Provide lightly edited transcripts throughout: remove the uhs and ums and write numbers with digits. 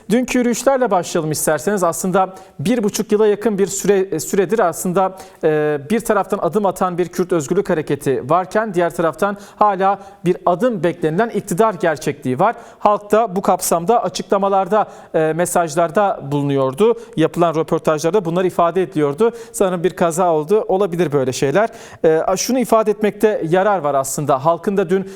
Dünkü yürüyüşlerle başlayalım isterseniz. Aslında 1,5 yıla yakın bir süredir aslında bir taraftan adım atan bir Kürt Özgürlük Hareketi varken diğer taraftan hala bir adım beklenilen iktidar gerçekliği var. Halk da bu kapsamda açıklamalarda, mesajlarda bulunuyordu. Yapılan röportajlarda bunlar ifade ediliyordu. Sanırım bir kaza oldu. Olabilir böyle şeyler. Şunu ifade etmekte yarar var aslında. Halkın da dün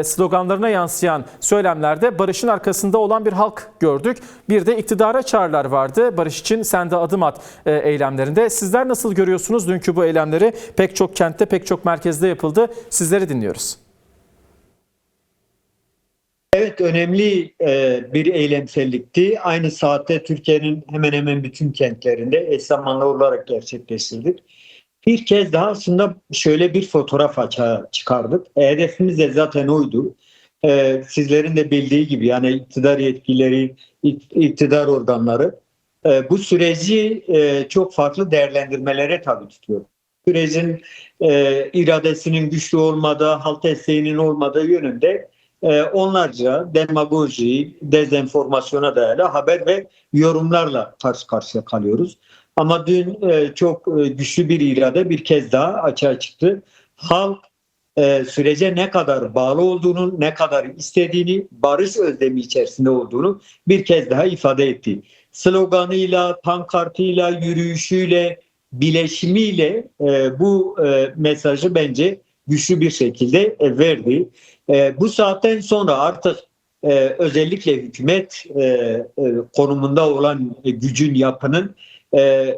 sloganlarına yansıyan söylemlerde barışın arkasında olan bir halk gördük. Bir de iktidara çağrılar vardı. Barış için sen de adım at eylemlerinde. Sizler nasıl görüyorsunuz dünkü bu eylemleri? Pek çok kentte, pek çok merkezde yapıldı. Sizleri dinliyoruz. Evet, önemli bir eylemsellikti. Aynı saatte Türkiye'nin hemen hemen bütün kentlerinde eş zamanlı olarak gerçekleştirdik. Bir kez daha aslında şöyle bir fotoğraf açığa çıkardık. Hedefimiz de zaten oydu. Sizlerin de bildiği gibi yani iktidar yetkilileri, iktidar organları bu süreci çok farklı değerlendirmelere tabi tutuyor. Sürecin iradesinin güçlü olmadığı, halk desteğinin olmadığı yönünde onlarca demagoji, dezenformasyona dayalı haber ve yorumlarla karşı karşıya kalıyoruz. Ama dün çok güçlü bir irade bir kez daha açığa çıktı. Halk sürece ne kadar bağlı olduğunu, ne kadar istediğini, barış özlemi içerisinde olduğunu bir kez daha ifade etti. Sloganıyla, pankartıyla, yürüyüşüyle, bileşimiyle bu mesajı bence güçlü bir şekilde verdi. Bu saatten sonra artık özellikle hükümet konumunda olan gücün, yapının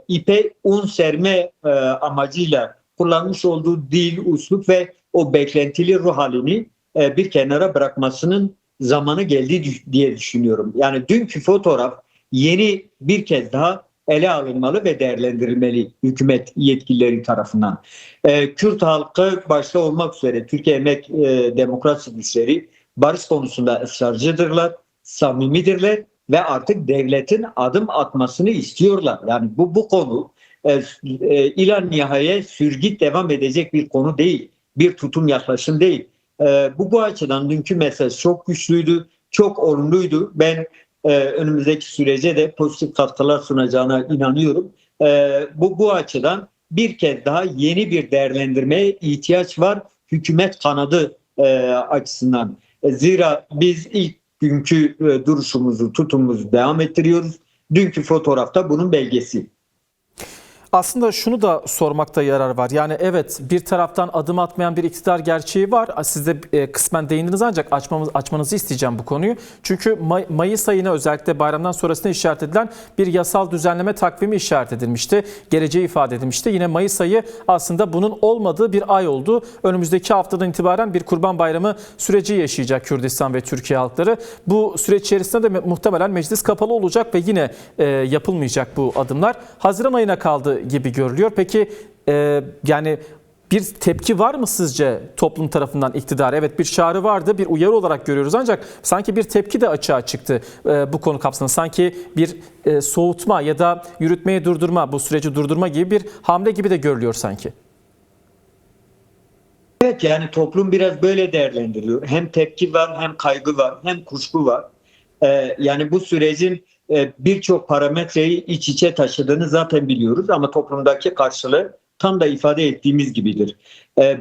ipe un serme amacıyla kullanmış olduğu dil, üslup ve o beklentili ruh halini bir kenara bırakmasının zamanı geldi diye düşünüyorum. Yani dünkü fotoğraf yeni bir kez daha ele alınmalı ve değerlendirilmeli hükümet yetkilileri tarafından. Kürt halkı başta olmak üzere Türkiye Emek Demokrasi Güçleri barış konusunda ısrarcıdırlar, samimidirler ve artık devletin adım atmasını istiyorlar. Yani bu konu ilan nihayet sürgüt devam edecek bir konu değil, bir tutum yaklaşım değil. Bu açıdan dünkü mesaj çok güçlüydü, çok olumluydu. Ben önümüzdeki sürece de pozitif katkılar sunacağına inanıyorum. Bu açıdan bir kez daha yeni bir değerlendirmeye ihtiyaç var hükümet kanadı açısından. Zira biz ilk günkü duruşumuzu, tutumumuzu devam ettiriyoruz. Dünkü fotoğrafta bunun belgesi. Aslında şunu da sormakta yarar var. Yani evet, bir taraftan adım atmayan bir iktidar gerçeği var. Siz de kısmen değindiniz ancak açmanızı isteyeceğim bu konuyu. Çünkü Mayıs ayına özellikle bayramdan sonrasında işaret edilen bir yasal düzenleme takvimi işaret edilmişti. Geleceği ifade edilmişti. Yine Mayıs ayı aslında bunun olmadığı bir ay oldu. Önümüzdeki haftadan itibaren bir Kurban Bayramı süreci yaşayacak Kürdistan ve Türkiye halkları. Bu süreç içerisinde de muhtemelen meclis kapalı olacak ve yine yapılmayacak bu adımlar. Haziran ayına kaldı gibi görülüyor. Peki yani bir tepki var mı sizce toplum tarafından iktidara? Evet, bir çağrı vardı, bir uyarı olarak görüyoruz ancak sanki bir tepki de açığa çıktı bu konu kapsamında. Sanki bir soğutma ya da yürütmeyi durdurma, bu süreci durdurma gibi bir hamle gibi de görülüyor sanki. Evet, yani toplum biraz böyle değerlendiriliyor. Hem tepki var, hem kaygı var, hem kuşku var. Yani bu sürecin birçok parametreyi iç içe taşıdığını zaten biliyoruz ama toplumdaki karşılığı tam da ifade ettiğimiz gibidir.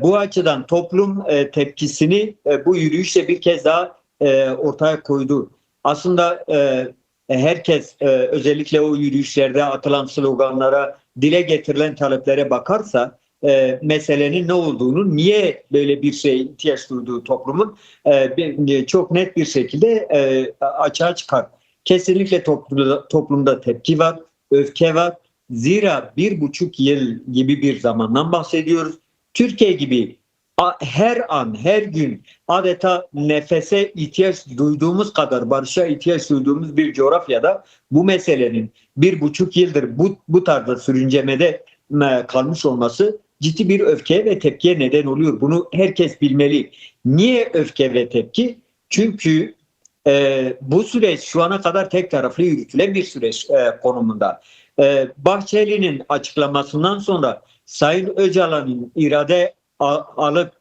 Bu açıdan toplum tepkisini bu yürüyüşle bir kez daha ortaya koydu. Aslında herkes özellikle o yürüyüşlerde atılan sloganlara, dile getirilen taleplere bakarsa meselenin ne olduğunu, niye böyle bir şeye ihtiyaç duyduğu toplumun çok net bir şekilde açığa çıkar. Kesinlikle toplumda tepki var, öfke var. Zira 1,5 yıl gibi bir zamandan bahsediyoruz. Türkiye gibi her an, her gün adeta nefese ihtiyaç duyduğumuz kadar barışa ihtiyaç duyduğumuz bir coğrafyada bu meselenin 1,5 yıldır bu tarzda sürüncemede kalmış olması ciddi bir öfke ve tepkiye neden oluyor. Bunu herkes bilmeli. Niye öfke ve tepki? Çünkü bu süreç şu ana kadar tek taraflı yürütülen bir süreç konumunda. Bahçeli'nin açıklamasından sonra Sayın Öcalan'ın irade alıp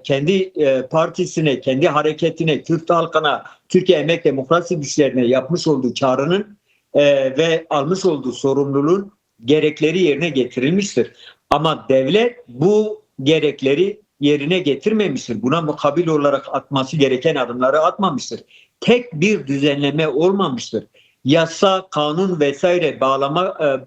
kendi partisine, kendi hareketine, Kürt halkına, Türkiye Emek Demokrasi Güçlerine yapmış olduğu çağrının ve almış olduğu sorumluluğun gerekleri yerine getirilmiştir. Ama devlet bu gerekleri yerine getirmemiştir. Buna mukabil olarak atması gereken adımları atmamıştır. Tek bir düzenleme olmamıştır. Yasa, kanun vesaire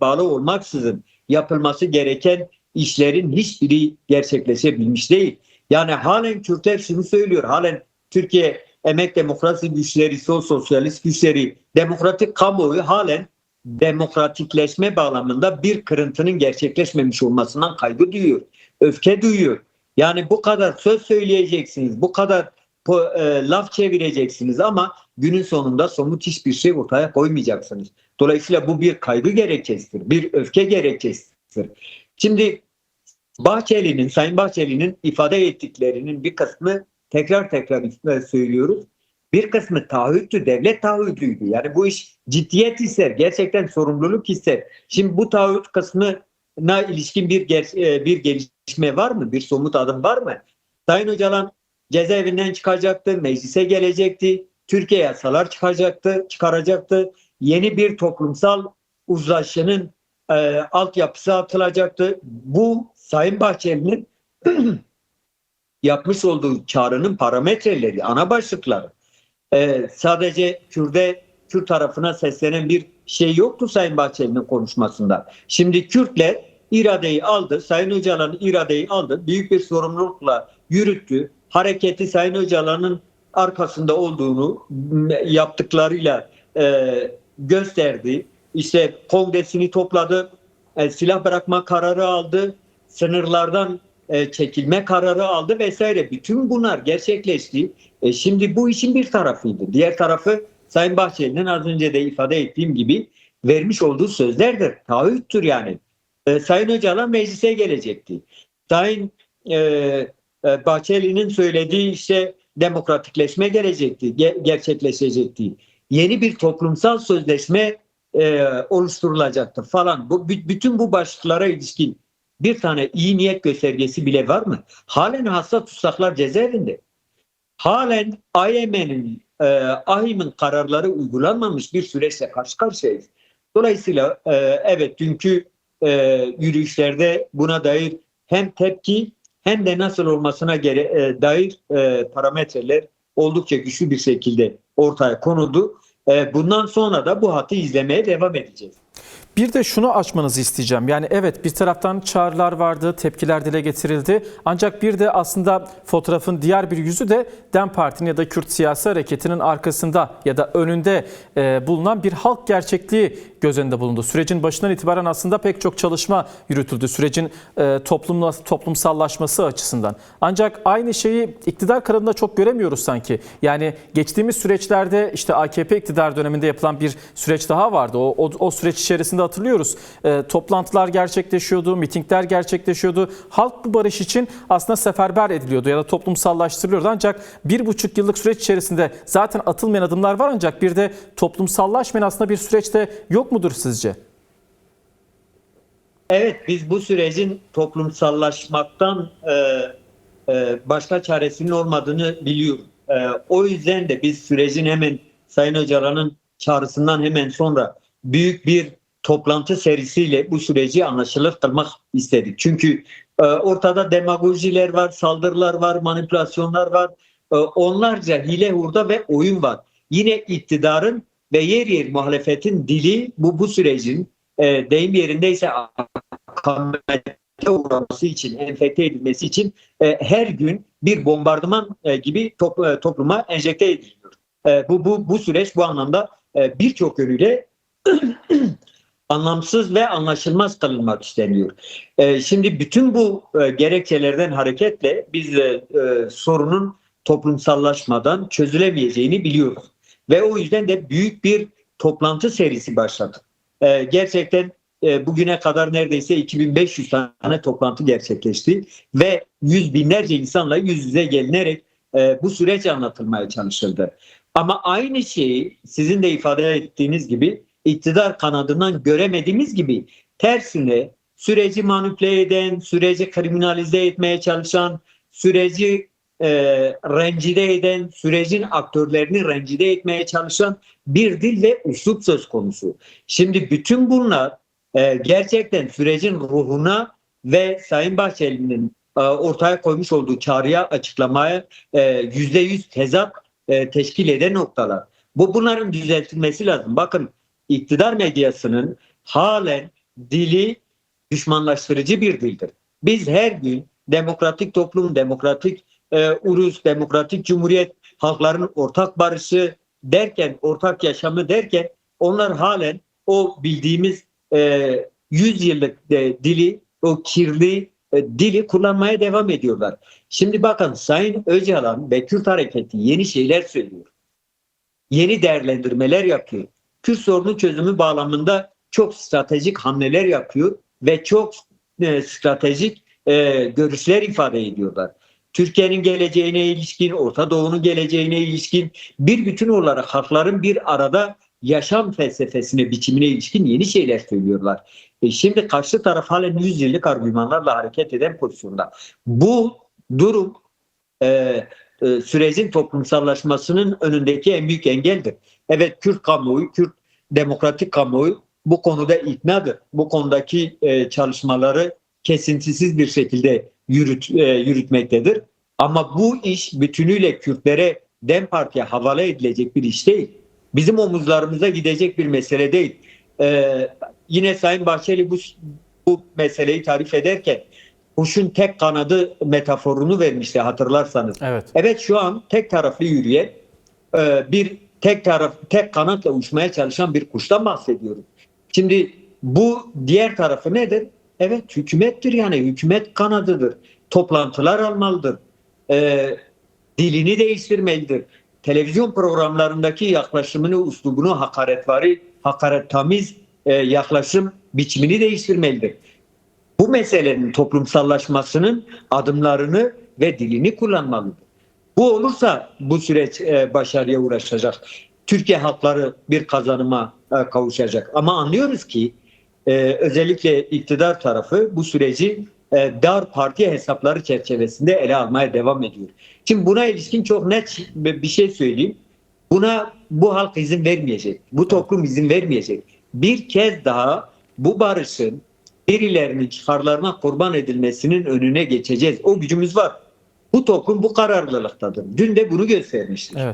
bağlı olmaksızın yapılması gereken işlerin hiçbiri gerçekleşebilmiş değil. Yani halen Kürtler şunu söylüyor. Halen Türkiye Emek Demokrasi Güçleri, sol sosyalist güçleri, demokratik kamuoyu halen demokratikleşme bağlamında bir kırıntının gerçekleşmemiş olmasından kaygı duyuyor. Öfke duyuyor. Yani bu kadar söz söyleyeceksiniz, bu kadar laf çevireceksiniz ama günün sonunda somut hiçbir şey ortaya koymayacaksınız. Dolayısıyla bu bir kaygı gerekçesidir, bir öfke gerekçesidir. Şimdi Sayın Bahçeli'nin ifade ettiklerinin bir kısmı tekrar söylüyoruz. Bir kısmı taahhüttü, devlet taahhüdüydü. Yani bu iş ciddiyet ister, gerçekten sorumluluk ister. Şimdi bu taahhüt kısmına ilişkin bir gelişme var mı? Bir somut adım var mı? Sayın Öcalan cezaevinden çıkacaktı, meclise gelecekti, Türkiye yasalar çıkaracaktı. Yeni bir toplumsal uzlaşının altyapısı atılacaktı. Bu Sayın Bahçeli'nin yapmış olduğu çağrının parametreleri, ana başlıkları. Sadece Kürt tarafına seslenen bir şey yoktu Sayın Bahçeli'nin konuşmasında. Şimdi Kürtler iradeyi aldı, Sayın Öcalan iradeyi aldı, büyük bir sorumlulukla yürüttü. Hareketi Sayın Öcalan'ın arkasında olduğunu yaptıklarıyla gösterdi. İşte kongresini topladı, silah bırakma kararı aldı, sınırlardan çekilme kararı aldı vesaire. Bütün bunlar gerçekleşti. Şimdi bu işin bir tarafıydı. Diğer tarafı Sayın Bahçeli'nin az önce de ifade ettiğim gibi vermiş olduğu sözlerdir. Taahhüttür yani. Sayın Öcalan meclise gelecekti. Sayın Bahçeli'nin söylediği işte demokratikleşme gerçekleşecekti. Yeni bir toplumsal sözleşme oluşturulacaktı falan. Bütün bu başlıklara ilişkin bir tane iyi niyet göstergesi bile var mı? Halen hasta tutsaklar cezaevinde. Halen AİM'in kararları uygulanmamış bir süreçle karşı karşıyayız. Dolayısıyla evet dünkü yürüyüşlerde buna dair hem tepki hem de nasıl olmasına dair parametreler oldukça güçlü bir şekilde ortaya konuldu. Bundan sonra da bu hattı izlemeye devam edeceğiz. Bir de şunu açmanızı isteyeceğim. Yani evet bir taraftan çağrılar vardı, tepkiler dile getirildi. Ancak bir de aslında fotoğrafın diğer bir yüzü de DEM Parti'nin ya da Kürt siyasi hareketinin arkasında ya da önünde bulunan bir halk gerçekliği göz önünde bulundu. Sürecin başından itibaren aslında pek çok çalışma yürütüldü. Sürecin toplumsallaşması açısından. Ancak aynı şeyi iktidar kanadında çok göremiyoruz sanki. Yani geçtiğimiz süreçlerde işte AKP iktidar döneminde yapılan bir süreç daha vardı. O süreç içerisinde hatırlıyoruz. Toplantılar gerçekleşiyordu, mitingler gerçekleşiyordu. Halk bu barış için aslında seferber ediliyordu ya da toplumsallaştırılıyordu. Ancak 1,5 yıllık süreç içerisinde zaten atılmayan adımlar var ancak bir de toplumsallaşmayan aslında bir süreçte yok mudur sizce? Evet, biz bu sürecin toplumsallaşmaktan başka çaresinin olmadığını biliyoruz. O yüzden de biz sürecin hemen Sayın Öcalan'ın çağrısından hemen sonra büyük bir toplantı serisiyle bu süreci anlaşılır kılmak istedik. Çünkü ortada demagojiler var, saldırılar var, manipülasyonlar var. Onlarca hile, hurda ve oyun var. Yine iktidarın ve yer yer muhalefetin dili bu sürecin deyim yerindeyse akamete uğraması için, enfekte edilmesi için her gün bir bombardıman gibi topluma enjekte ediliyor. Bu süreç bu anlamda birçok yönüyle anlamsız ve anlaşılmaz kılınmak isteniyor. Şimdi bütün bu gerekçelerden hareketle biz sorunun toplumsallaşmadan çözülemeyeceğini biliyoruz. Ve o yüzden de büyük bir toplantı serisi başladık. Gerçekten bugüne kadar neredeyse 2500 tane toplantı gerçekleşti ve yüz binlerce insanla yüz yüze gelinerek bu süreç anlatılmaya çalışıldı. Ama aynı şeyi sizin de ifade ettiğiniz gibi iktidar kanadından göremediğimiz gibi tersine süreci manipüle eden, süreci kriminalize etmeye çalışan, süreci rencide eden, sürecin aktörlerini rencide etmeye çalışan bir dil ve üslup söz konusu. Şimdi bütün bunlar gerçekten sürecin ruhuna ve Sayın Bahçeli'nin ortaya koymuş olduğu çağrıya, açıklamaya %100 tezat teşkil eden noktalar. Bunların düzeltilmesi lazım. Bakın, iktidar medyasının halen dili düşmanlaştırıcı bir dildir. Biz her gün demokratik toplum, demokratik ulus, demokratik cumhuriyet, halkların ortak barışı derken, ortak yaşamı derken onlar halen o bildiğimiz 100 yıllık dili, o kirli dili kullanmaya devam ediyorlar. Şimdi bakın, Sayın Öcalan ve Kürt hareketi yeni şeyler söylüyor. Yeni değerlendirmeler yapıyor. Kürt sorunu çözümü bağlamında çok stratejik hamleler yapıyor ve çok stratejik görüşler ifade ediyorlar. Türkiye'nin geleceğine ilişkin, Orta Doğu'nun geleceğine ilişkin bir bütün olarak halkların bir arada yaşam felsefesine, biçimine ilişkin yeni şeyler söylüyorlar. Şimdi karşı taraf halen 100 yıllık argümanlarla hareket eden pozisyonda. Bu durum sürecin toplumsallaşmasının önündeki en büyük engeldir. Evet, Kürt kamuoyu, Kürt demokratik kamuoyu bu konuda iknadır. Bu konudaki çalışmaları kesintisiz bir şekilde yürütmektedir. Ama bu iş bütünüyle Kürtlere, DEM Parti'ye havale edilecek bir iş değil. Bizim omuzlarımıza gidecek bir mesele değil. Yine Sayın Bahçeli bu meseleyi tarif ederken kuşun tek kanadı metaforunu vermişti, hatırlarsanız. Evet. Evet, şu an tek taraflı yürüyen bir tek kanatla uçmaya çalışan bir kuştan bahsediyoruz. Şimdi bu diğer tarafı nedir? Evet, hükümettir, yani hükümet kanadıdır. Toplantılar almalıdır. Dilini değiştirmelidir. Televizyon programlarındaki yaklaşımını, üslubunu, hakarettamiz yaklaşım biçimini değiştirmelidir. Bu meselenin toplumsallaşmasının adımlarını ve dilini kullanmalıdır. Bu olursa bu süreç başarıya ulaşacak. Türkiye halkları bir kazanıma kavuşacak. Ama anlıyoruz ki özellikle iktidar tarafı bu süreci dar parti hesapları çerçevesinde ele almaya devam ediyor. Şimdi buna ilişkin çok net bir şey söyleyeyim. Bu halk izin vermeyecek. Bu toplum izin vermeyecek. Bir kez daha bu barışın birilerinin çıkarlarına kurban edilmesinin önüne geçeceğiz. O gücümüz var. Bu toplum bu kararlılıktadır. Dün de bunu göstermiştir. Evet.